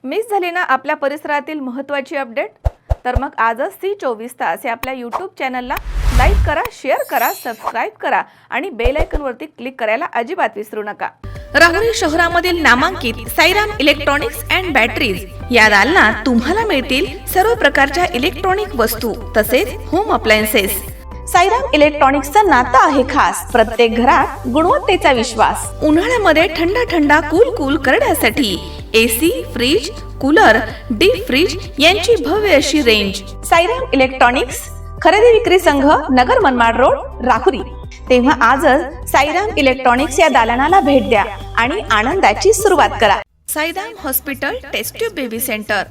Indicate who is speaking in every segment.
Speaker 1: Miss झाली ना आपल्या परिसरातील महत्त्वाची अपडेट? तर मग आजच C24 तास या आपल्या यूट्यूब चॅनलला लाईक करा, शेअर करा, सबस्क्राईब करा आणि बेल आयकॉनवरती क्लिक करायला अजिबात विसरू नका। राहुरी शहरामधील नामांकित साईराम इलेक्ट्रॉनिक्स अँड बॅटरीज या दालनात तुम्हाला मिळतील सर्व प्रकारच्या इलेक्ट्रॉनिक वस्तू तसेच होम अप्लायन्सेस। साईराम इलेक्ट्रॉनिक्सचं नातं आहे खास, प्रत्येक घरात गुणवत्तेचा विश्वास। उन्हाळ्यामध्ये थंड कूल करण्यासाठी AC, fridge, cooler, deep freeze यांची भव्य अशी रेंज। साईराम इलेक्ट्रॉनिक्स खरेदी विक्री संघ, नगर मनमाड रोड, राहुरी। तेव्हा आजच साईराम इलेक्ट्रॉनिक्स या दालनाला भेट द्या आणि आनंदाची सुरुवात करा। Sairam hospital test tube baby centre.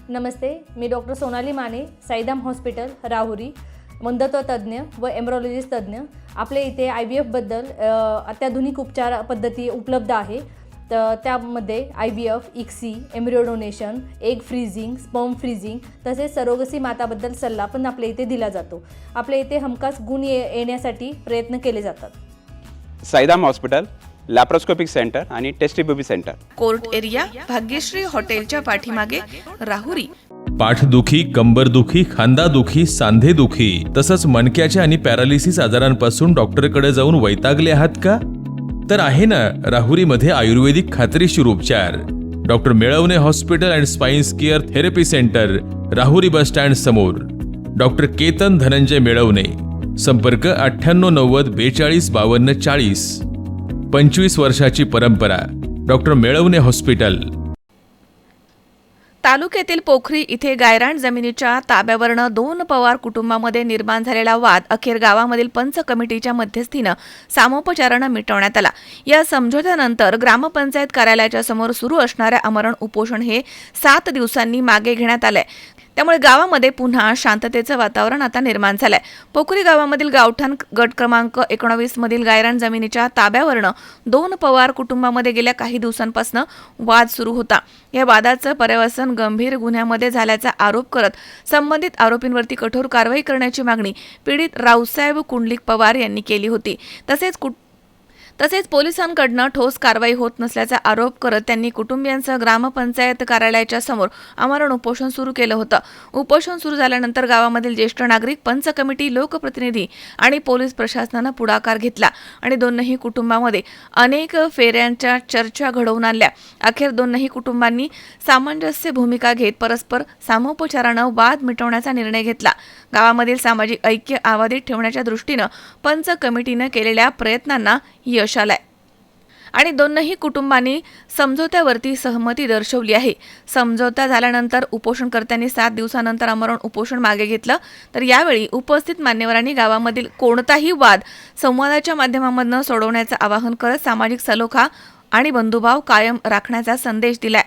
Speaker 2: नमस्ते, मी डॉक्टर सोनाली माने, साईराम हॉस्पिटल राहुरी, मंदत्व तज्ज्ञ व एम्ब्रॉलॉजिस्ट तज्ज्ञ। आपल्या इथे IVF बद्दल अत्याधुनिक उपचार पद्धती उपलब्ध आहे। तर त्यामध्ये IVF, ICSI, embryo donation, egg freezing, sperm freezing तसेच सरोगसी माताबद्दल सल्ला पण आपल्या इथे दिला जातो। आपल्या इथे हमखास गुण येण्यासाठी प्रयत्न केले जातात।
Speaker 3: साईराम हॉस्पिटल, लॅप्रोस्कोपिक सेंटर आणि test baby centre,
Speaker 1: court area, Bhagyashree हॉटेलच्या पाठीमागे, राहुरी।
Speaker 4: पाठदुखी, कंबरदुखी, खांदादुखी, सांधेदुखी तसंच मणक्याच्या आणि पॅरालिसिस आजारांपासून डॉक्टरकडे जाऊन वैतागले आहात का? तर आहे ना राहुरीमध्ये आयुर्वेदिक खात्रीशीर उपचार। Doctor Melavane hospital and spines care therapy centre, Rahuri bus stand समोर। डॉक्टर केतन धनंजय मेळवणे, संपर्क 9890 42 52 40। 25 वर्षाची परंपरा, डॉक्टर मेळवणे हॉस्पिटल।
Speaker 1: तालुक्यातील पोखरी इथे गायरान जमिनीच्या ताब्यावरनं 2 पवार कुटुंबामध्ये निर्माण झालेला वाद अखेर गावामधील पंच कमिटीच्या मध्यस्थीनं सामोपचारानं मिटवण्यात आला। या समझोत्यानंतर ग्रामपंचायत कार्यालयाच्या समोर सुरू असणाऱ्या आमरण उपोषण हे 7 दिवसांनी मागे घेण्यात आलंय। त्यामुळे गावामध्ये पुन्हा शांततेचं वातावरण आता निर्माण झालंय। पोखरी गावामधील गावठाण गट क्रमांक 19 मधील गायरान जमिनीच्या ताब्यावरनं 2 पवार कुटुंबामध्ये गेल्या काही दिवसांपासून वाद सुरू होता। या वादाचं पर्यवसन गंभीर गुन्ह्यामध्ये झाल्याचा आरोप करत संबंधित आरोपींवरती कठोर कारवाई करण्याची मागणी पीडित रावसाहेब कुंडलिक पवार यांनी केली होती। तसेच पोलिसांकडनं ठोस कारवाई होत नसल्याचा आरोप करत त्यांनी कुटुंबियांसह ग्रामपंचायत कार्यालयाच्या समोर आमरण उपोषण सुरू केलं होतं। उपोषण सुरू झाल्यानंतर गावामधील ज्येष्ठ नागरिक, पंच कमिटी, लोकप्रतिनिधी आणि पोलीस प्रशासनानं पुढाकार घेतला आणि दोन्ही कुटुंबामध्ये अनेक फेऱ्यांच्या चर्चा घडवून आणल्या। अखेर दोन्ही कुटुंबांनी सामंजस्य भूमिका घेत परस्पर सामोपचारानं वाद मिटवण्याचा निर्णय घेतला। गावामधील सामाजिक ऐक्य अबाधित ठेवण्याच्या दृष्टीनं पंच कमिटीनं केलेल्या प्रयत्नांना यश आलंय आणि दोन्ही कुटुंबांनी समझोत्यावरती सहमती दर्शवली आहे। समझोता झाल्यानंतर उपोषणकर्त्यांनी 7 दिवसानंतर आमरण उपोषण मागे घेतलं। तर यावेळी उपस्थित मान्यवरांनी गावामधील कोणताही वाद संवादाच्या माध्यमांमधून सोडवण्याचं आवाहन करत सामाजिक सलोखा आणि बंधुभाव कायम राखण्याचा संदेश दिलाय।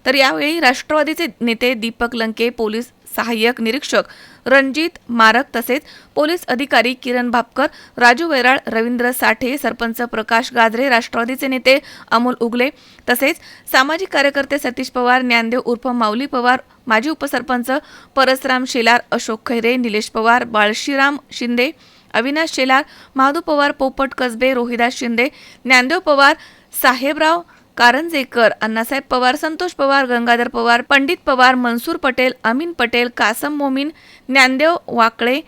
Speaker 1: तर यावेळी राष्ट्रवादीचे नेते दीपक लंके, पोलीस सहाय्यक निरीक्षक रणजित मारक तसेच पोलीस अधिकारी किरण भापकर, राजू वैराळ, रवींद्र साठे, सरपंच प्रकाश गाजरे, राष्ट्रवादीचे नेते अमोल उगले तसेच सामाजिक कार्यकर्ते सतीश पवार, ज्ञानदेव उर्फ माऊली पवार, माजी उपसरपंच परसराम शेलार, अशोक खैरे, निलेश पवार, बाळशीराम शिंदे, अविनाश शेलार, महादू पवार, पोपट कसबे, रोहिदास शिंदे, ज्ञानदेव पवार, साहेबराव कारंजेकर, अण्णासाहेब पवार, संतोष पवार, गंगाधर पवार, पंडित पवार, मनसूर पटेल, अमीन पटेल, कासम मोमीन, ज्ञानदेव वाकळे,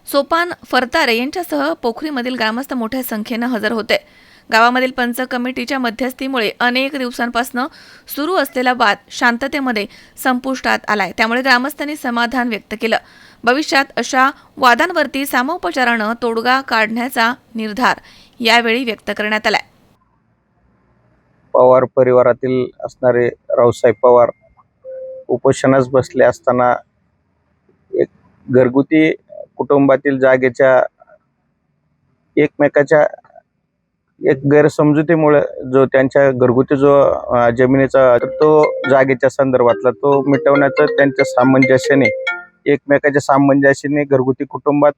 Speaker 1: सोपान फरतारे यांच्यासह पोखरीमधील ग्रामस्थ मोठ्या संख्येनं हजर होते। गावामधील पंच कमिटीच्या मध्यस्थीमुळे अनेक दिवसांपासून सुरू असलेला वाद शांततेमध्ये संपुष्टात आलाय। त्यामुळे ग्रामस्थांनी समाधान व्यक्त केलं। भविष्यात अशा वादांवरती सामोपचारानं तोडगा काढण्याचा निर्धार यावेळी व्यक्त करण्यात आलाय।
Speaker 5: पवार परिवारातील असणारे रावसाहेब पवार उपोषणास बसले असताना एक घरगुती कुटुंबातील जागेच्या एकमेकाच्या एक गैरसमजुतीमुळे जो त्यांच्या घरगुती जो जमिनीचा तो जागेच्या संदर्भातला तो मिटवण्याचं त्यांच्या सामंजस्याने एकमेकाच्या सामंजस्याने घरगुती कुटुंबात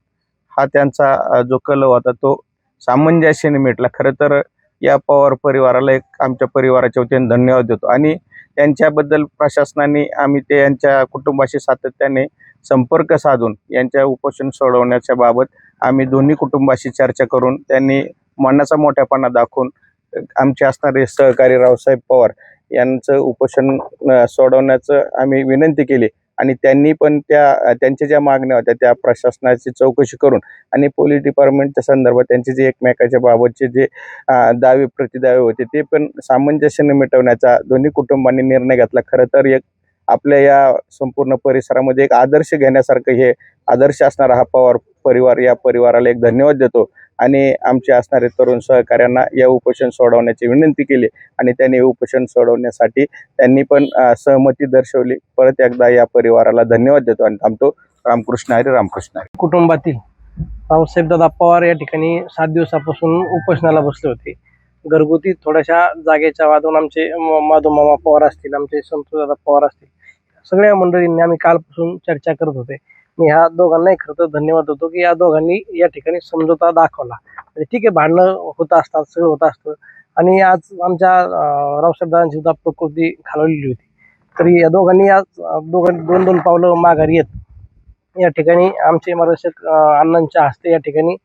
Speaker 5: हा त्यांचा जो कल होता तो सामंजस्याने मिटला। खरं तर या पवार परिवाराला एक आमच्या परिवाराच्या वतीने धन्यवाद देतो आणि त्यांच्याबद्दल प्रशासनाने आम्ही ते यांच्या कुटुंबाशी सातत्याने संपर्क साधून यांच्या उपोषण सोडवण्याच्या बाबत आम्ही दोन्ही कुटुंबाशी चर्चा करून त्यांनी मनाचा मोठेपणा दाखवून आमचे असणारे सहकारी रावसाहेब पवार यांचं उपोषण सोडवण्याचं आम्ही विनंती केली आणि त्यांनी पण त्यांच्या ज्या मागण्या होत्या त्या प्रशासनाची चौकशी करून आणि पोलीस डिपार्टमेंटच्या संदर्भात त्यांचे जे एकमेकाच्या बाबतचे जे दावे प्रतिदावे होते ते पण सामंजस्याने मिटवण्याचा दोन्ही कुटुंबांनी निर्णय घेतला. खरं तर एक आपल्या या संपूर्ण परिसरामध्ये एक आदर्श घेण्यासारखं हे आदर्श असणारा हा पवार परिवार, या परिवाराला एक धन्यवाद देतो आणि आमचे असणारे तरुण सहकाऱ्यांना या उपोषण सोडवण्याची विनंती केली आणि त्यांनी उपोषण सोडवण्यासाठी त्यांनी पण सहमती दर्शवली. परत एकदा या परिवाराला धन्यवाद देतो आणि थांबतो. रामकृष्ण हरी, रामकृष्ण हरी.
Speaker 6: कुटुंबातील रावसाहेबदादा पवार या ठिकाणी 7 दिवसापासून उपोषणाला बसले होते. घरगुती थोड्याशा जागेच्या वादवून आमचे माधवमामा पवार असतील, आमचे संतोषदादा पवार असतील, सगळ्या मंडळींनी आम्ही कालपासून चर्चा करत होते. मी ह्या दोघांनाही खरं तर धन्यवाद देतो की या दोघांनी या ठिकाणी समझोता दाखवला. म्हणजे ठीक आहे, भांडणं होत असतात, सगळं होत असतं आणि आज आमच्या रावसाहेबदादांची सुद्धा प्रकृती खालवलेली होती. तरी या दोघांनी आज दोन पावलं माघारी येत या ठिकाणी आमचे मार्गदर्शक अण्णांच्या हस्ते या ठिकाणी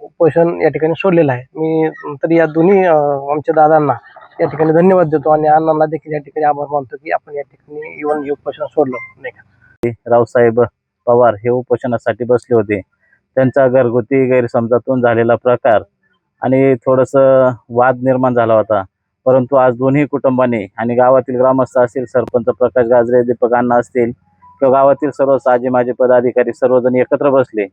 Speaker 6: उपोषण या ठिकाणी सोडलेलं आहे. मी तरी या दोन्ही आमच्या दादांना या ठिकाणी धन्यवाद देतो आणि अण्णांना देखील या ठिकाणी आभार मानतो की आपण या ठिकाणी येऊन हे उपोषण सोडलं नाही का.
Speaker 7: रावसाहेब पवार हे उपोषणासाठी बसले होते. त्यांचा घरगुती गैरसमजातून झालेला प्रकार आणि थोडंसं वाद निर्माण झाला होता. परंतु आज दोन्ही कुटुंबांनी आणि गावातील ग्रामस्थ असतील, सरपंच प्रकाश गाजरे, दीपक अण्णा असतील किंवा गावातील सर्व साजी माजी पदाधिकारी सर्वजण एकत्र बसले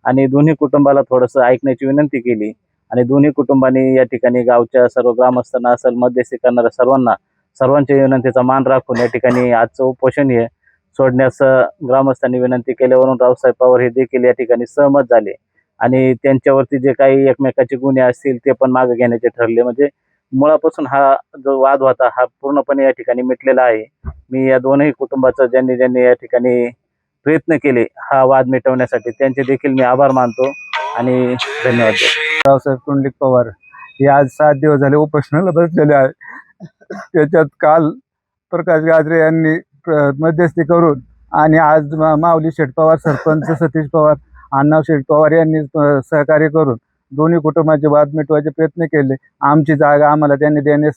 Speaker 7: आणि दोन्ही कुटुंबाला थोडंसं ऐकण्याची विनंती केली आणि दोन्ही कुटुंबांनी या ठिकाणी गावच्या सर्व ग्रामस्थांना असेल, मध्यस्थी करणाऱ्या सर्वांच्या विनंतीचा मान राखून या ठिकाणी आजचं उपोषण हे सोडण्यास ग्रामस्थांनी विनंती केल्यावरून रावसाहेब पवार हे देखील या ठिकाणी सहमत झाले आणि त्यांच्यावरती जे काही एकमेकाचे गुन्हे असतील ते पण मागे घेण्याचे ठरले. म्हणजे मुळापासून हा जो वाद होता हा पूर्णपणे या ठिकाणी मिटलेला आहे. मी या दोनही कुटुंबाचं ज्यांनी या ठिकाणी प्रयत्न केले हा वाद मिटवण्यासाठी त्यांचे देखील मी आभार मानतो आणि धन्यवाद देतो.
Speaker 8: रावसाहेब कुंडलिक पवार हे आज 7 दिवस झाले उपोषणाला बसलेले आहे. त्याच्यात काल प्रकाश गाजरे यांनी मध्यस्थी करून आणि आज माऊली शेठ पवार, सरपंच सतीश पवार, अण्णा शेठ पवार यांनी सहकार्य करून दोन्ही कुटुंबाचे वाद मिटवायचे प्रयत्न केले. आमची जागा आम्हाला त्यांनी देण्यास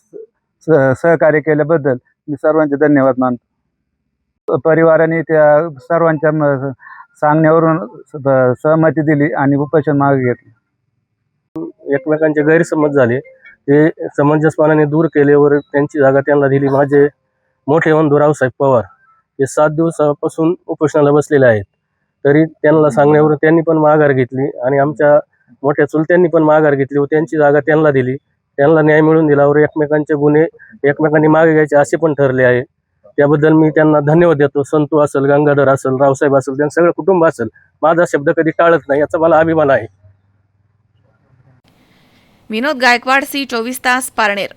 Speaker 8: सहकार्य केल्याबद्दल मी सर्वांचे धन्यवाद मानतो. परिवाराने त्या सर्वांच्या सांगण्यावरून सहमती दिली आणि उपोषण मागे घेतले.
Speaker 6: एकमेकांचे गैरसमज झाले ते समंजसपणाने दूर केल्यावर त्यांची जागा त्यांना दिली. माझे मोठे बंधू रावसाहेब पवार हे 7 दिवसापासून उपोषणाला बसलेले आहेत. तरी त्यांना सांगण्यावर त्यांनी पण माघार घेतली आणि आमच्या मोठ्या चुलत्यांनी पण माघार घेतली व त्यांची जागा त्यांना दिली. त्यांना न्याय मिळवून दिल्यावर एकमेकांचे गुन्हे एकमेकांनी मागे घ्यायचे असे पण ठरले आहे. त्याबद्दल मी त्यांना धन्यवाद देतो. संतू असेल, गंगाधर असेल, रावसाहेब असेल, त्यांचं सगळं कुटुंब असेल, माझा शब्द कधी टाळत नाही याचा मला अभिमान आहे.
Speaker 1: विनोद गायकवाड, C24 तास, पारनेर.